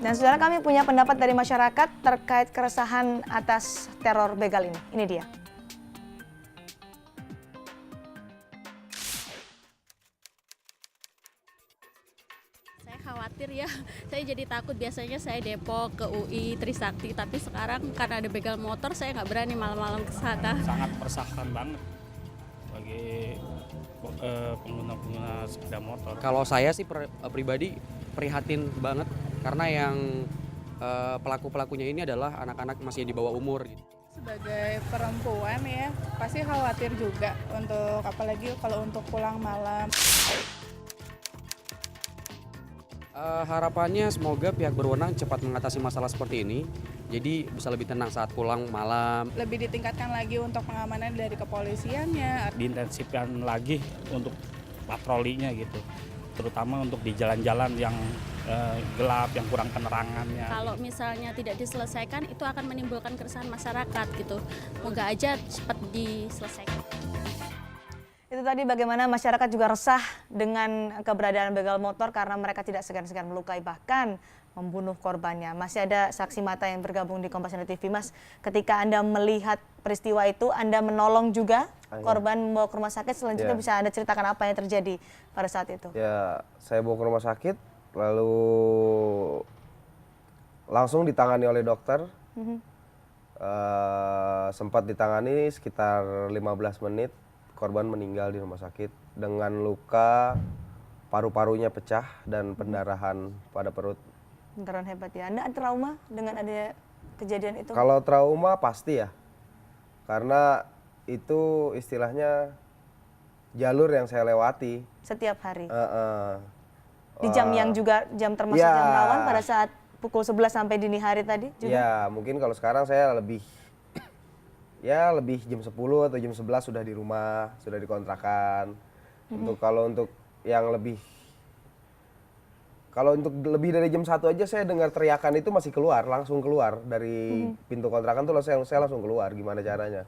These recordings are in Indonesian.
Dan saudara, kami punya pendapat dari masyarakat terkait keresahan atas teror begal ini. Ini dia. Saya khawatir ya, saya jadi takut. Biasanya saya Depok ke UI Trisakti, tapi sekarang karena ada begal motor saya nggak berani malam-malam ke sana. Sangat meresahkan banget bagi pengguna-pengguna sepeda motor. Kalau saya sih pribadi prihatin banget karena yang pelaku-pelakunya ini adalah anak-anak masih di bawah umur gitu. Sebagai perempuan ya, pasti khawatir juga untuk apalagi kalau untuk pulang malam. Harapannya semoga pihak berwenang cepat mengatasi masalah seperti ini, jadi bisa lebih tenang saat pulang malam. Lebih ditingkatkan lagi untuk pengamanan dari kepolisiannya. Diintensifkan lagi untuk patrolinya gitu, terutama untuk di jalan-jalan yang gelap, yang kurang penerangannya. Kalau misalnya tidak diselesaikan, itu akan menimbulkan keresahan masyarakat gitu. Moga aja cepat diselesaikan. Itu tadi bagaimana masyarakat juga resah dengan keberadaan begal motor karena mereka tidak segan-segan melukai bahkan membunuh korbannya. Masih ada saksi mata yang bergabung di Kompasindo TV. Mas, ketika Anda melihat peristiwa itu, Anda menolong juga korban membawa ke rumah sakit. Selanjutnya bisa Anda ceritakan apa yang terjadi pada saat itu? Ya, saya bawa ke rumah sakit, lalu langsung ditangani oleh dokter. Sempat ditangani sekitar 15 menit. Korban meninggal di rumah sakit dengan luka paru-parunya pecah dan pendarahan pada perut. Pendarahan hebat ya. Anda ada trauma dengan ada kejadian itu? Kalau trauma pasti ya, karena itu istilahnya jalur yang saya lewati. Setiap hari? Di Di jam yang juga jam termasuk jam rawan pada saat pukul 11 sampai dini hari tadi juga? Ya, mungkin kalau sekarang saya lebih jam 10 atau jam 11 sudah di rumah, sudah dikontrakan. Kalau untuk lebih dari jam 1 aja saya dengar teriakan itu masih langsung keluar dari pintu kontrakan tuh saya langsung keluar, gimana caranya.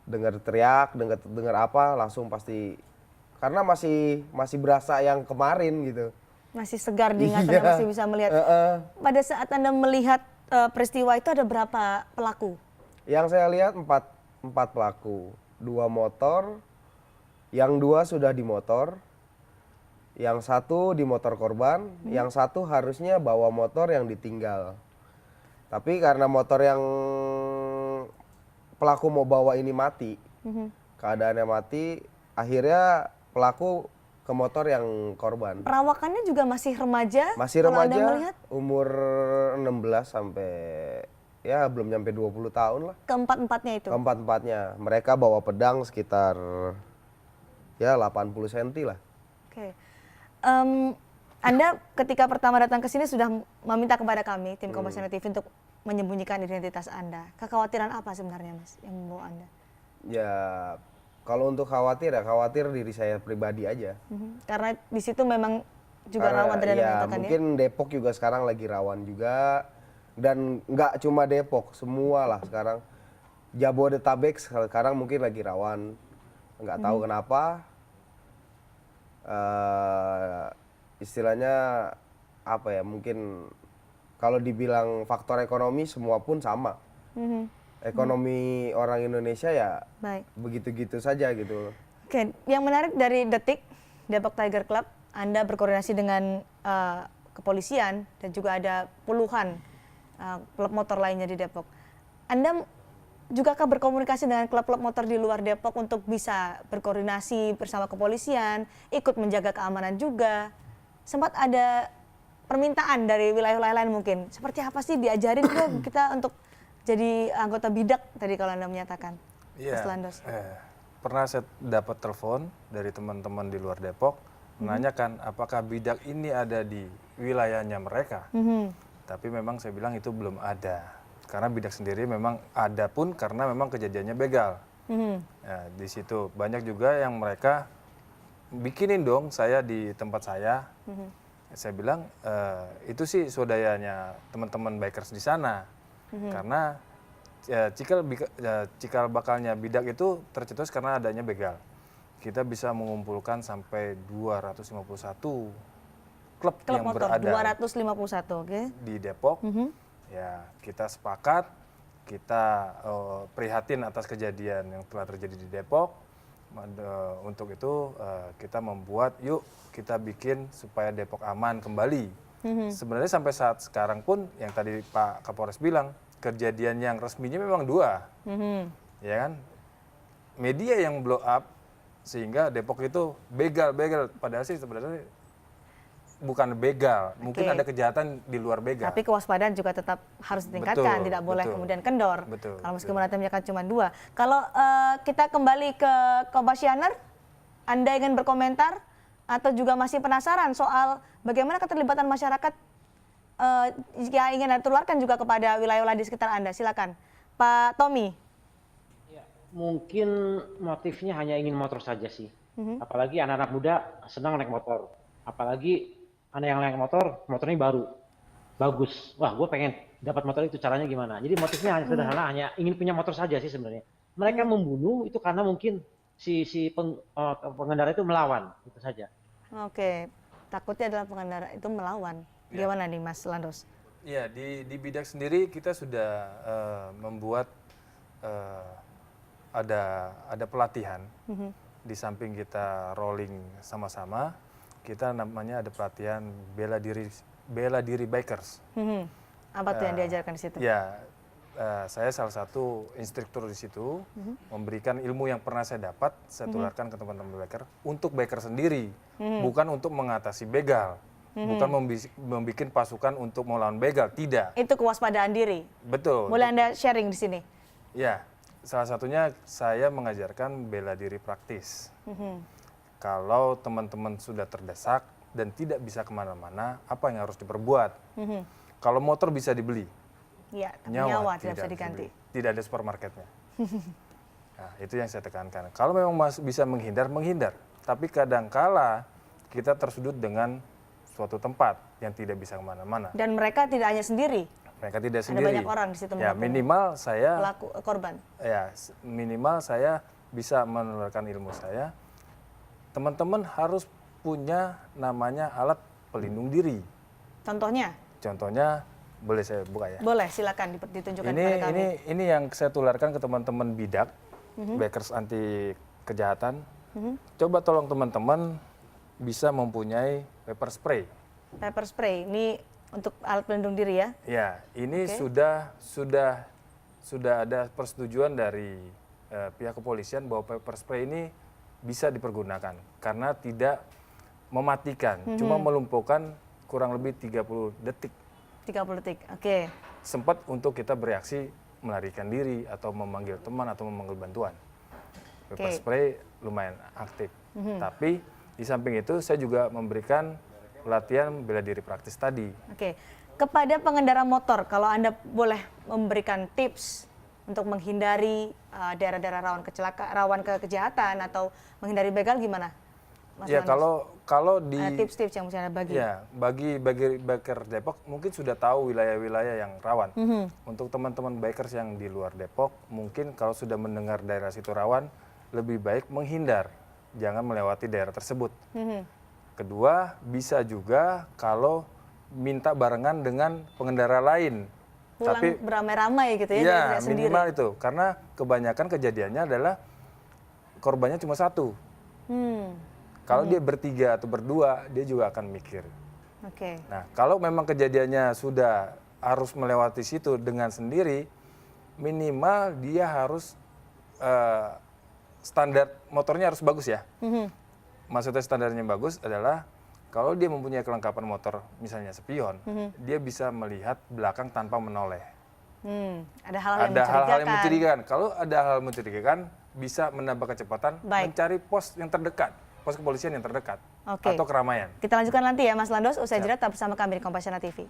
Dengar teriak, dengar apa langsung pasti, karena masih berasa yang kemarin gitu. Masih segar diingatan, masih bisa melihat. Pada saat Anda melihat peristiwa itu ada berapa pelaku? Yang saya lihat 4 pelaku, 2 motor, yang 2 sudah di motor, yang 1 di motor korban, yang 1 harusnya bawa motor yang ditinggal. Tapi karena motor yang pelaku mau bawa ini mati, keadaannya mati, akhirnya pelaku ke motor yang korban. Perawakannya juga masih remaja? Masih kalau remaja, Anda melihat? umur 16 sampai ya belum nyampe 20 tahun lah. Keempat-empatnya itu? Keempat-empatnya. Mereka bawa pedang sekitar ya 80 cm lah. Oke. Anda ketika pertama datang ke sini sudah meminta kepada kami, tim Kompasindo TV, untuk menyembunyikan identitas Anda. Kekhawatiran apa sebenarnya, Mas, yang membawa Anda? Ya, kalau untuk khawatir diri saya pribadi aja. Karena di situ memang juga rawan tadi Anda mengatakan ya? Mungkin Depok juga sekarang lagi rawan juga. Dan nggak cuma Depok, semua lah sekarang. Jabodetabek sekarang mungkin lagi rawan. Nggak tahu kenapa. Istilahnya apa ya, mungkin kalau dibilang faktor ekonomi semua pun sama. Ekonomi orang Indonesia ya begitu-gitu saja gitu. Oke, yang menarik dari Detik, Depok Tiger Club, Anda berkoordinasi dengan kepolisian dan juga ada puluhan klub motor lainnya di Depok. Anda juga kah berkomunikasi dengan klub-klub motor di luar Depok untuk bisa berkoordinasi bersama kepolisian, ikut menjaga keamanan juga? Sempat ada permintaan dari wilayah-wilayah lain mungkin, seperti apa sih diajarin kita untuk jadi anggota bidak tadi kalau Anda menyatakan, Mas Landos? Pernah saya dapat telepon dari teman-teman di luar Depok, menanyakan apakah bidak ini ada di wilayahnya mereka. Tapi memang saya bilang itu belum ada. Karena bidak sendiri memang ada pun karena memang kejadiannya begal. Nah, di situ banyak juga yang mereka bikinin dong saya di tempat saya. Saya bilang itu sih swadayanya teman-teman bikers di sana. Karena cikal bakalnya bidak itu tercetus karena adanya begal. Kita bisa mengumpulkan sampai 251 klub Klub yang motor berada 251, oke. di Depok. Ya, kita sepakat, kita prihatin atas kejadian yang telah terjadi di Depok. Untuk itu kita membuat, yuk kita bikin supaya Depok aman kembali. Sebenarnya sampai saat sekarang pun yang tadi Pak Kapolres bilang, kejadian yang resminya memang 2, ya kan? Media yang blow up sehingga Depok itu begal. Padahal sih sebenarnya bukan begal, mungkin Oke. ada kejahatan di luar begal. Tapi kewaspadaan juga tetap harus ditingkatkan, Betul, tidak boleh betul. kemudian kendor. Betul, Kalau meskipun betul. nanti menyatakan cuma 2. Kalau kita kembali ke Komisioner, Anda ingin berkomentar atau juga masih penasaran soal bagaimana keterlibatan masyarakat jika ingin ditularkan juga kepada wilayah-wilayah di sekitar Anda? Silakan, Pak Tommy. Mungkin motifnya hanya ingin motor saja sih. Apalagi anak-anak muda senang naik motor. Apalagi anak yang naik motor, motornya baru, bagus. Wah, gue pengen dapat motor itu, caranya gimana? Jadi motifnya hanya sederhana, hanya ingin punya motor saja sih sebenarnya. Mereka membunuh itu karena mungkin si pengendara itu melawan, itu saja. Oke, takutnya adalah pengendara itu melawan. Gimana nih Mas Landos? Ya, di Bidak sendiri kita sudah membuat ada pelatihan. Di samping kita rolling sama-sama, kita namanya ada pelatihan bela diri bikers. Apa tuh yang diajarkan di situ? Ya, saya salah satu instruktur di situ, memberikan ilmu yang pernah saya dapat, saya tularkan ke teman-teman biker untuk biker sendiri, bukan untuk mengatasi begal, bukan membuat pasukan untuk melawan begal, tidak. Itu kewaspadaan diri. Betul. Boleh Anda sharing di sini? Ya, salah satunya saya mengajarkan bela diri praktis. Kalau teman-teman sudah terdesak dan tidak bisa kemana-mana, apa yang harus diperbuat? Kalau motor bisa dibeli, Ya, nyawa tidak bisa diganti. tidak ada supermarketnya. Nah, itu yang saya tekankan. Kalau memang bisa menghindar. Tapi kadangkala kita tersudut dengan suatu tempat yang tidak bisa kemana-mana. Dan mereka tidak hanya sendiri, Mereka tidak ada sendiri. banyak orang di situ Ya, mendukung minimal saya pelaku korban. ya minimal saya bisa menularkan ilmu saya. Teman-teman harus punya namanya alat pelindung diri. Contohnya? Contohnya boleh saya buka ya. Boleh, silakan ditunjukkan kepada kami. Ini yang saya tularkan ke teman-teman bidak, bikers anti kejahatan. Coba tolong teman-teman bisa mempunyai pepper spray. Pepper spray, ini untuk alat pelindung diri ya? Ya, ini Oke. sudah ada persetujuan dari pihak kepolisian bahwa pepper spray ini bisa dipergunakan karena tidak mematikan, cuma melumpuhkan kurang lebih 30 detik. 30 detik, oke. Sempat untuk kita bereaksi melarikan diri atau memanggil teman atau memanggil bantuan. Pepper Oke. spray lumayan aktif. Tapi di samping itu saya juga memberikan pelatihan bela diri praktis tadi. Oke, kepada pengendara motor, kalau Anda boleh memberikan tips untuk menghindari daerah-daerah rawan kejahatan atau menghindari begal gimana? Mas Ya, Landos? kalau di Ada tips-tips yang bisa Anda bagi? ya, bagi biker Depok mungkin sudah tahu wilayah-wilayah yang rawan. Untuk teman-teman bikers yang di luar Depok, mungkin kalau sudah mendengar daerah situ rawan, lebih baik menghindar, jangan melewati daerah tersebut. Kedua, bisa juga kalau minta barengan dengan pengendara lain. Pulang beramai-ramai gitu ya, Iya, tidak sendiri. minimal itu. Karena kebanyakan kejadiannya adalah korbannya cuma satu. Kalau dia bertiga atau berdua, dia juga akan mikir. Oke, Nah, kalau memang kejadiannya sudah harus melewati situ dengan sendiri, minimal dia harus standar motornya harus bagus ya. Maksudnya standarnya bagus adalah kalau dia mempunyai kelengkapan motor, misalnya spion, dia bisa melihat belakang tanpa menoleh. ada hal-hal yang Ada hal-hal yang mencurigakan. mencurigakan. Kalau ada hal mencurigakan, bisa menambah kecepatan, Baik. mencari pos yang terdekat, pos kepolisian yang terdekat, Oke. atau keramaian. Kita lanjutkan nanti ya Mas Landos, usai jeda tetap bersama kami di Kompasiana TV.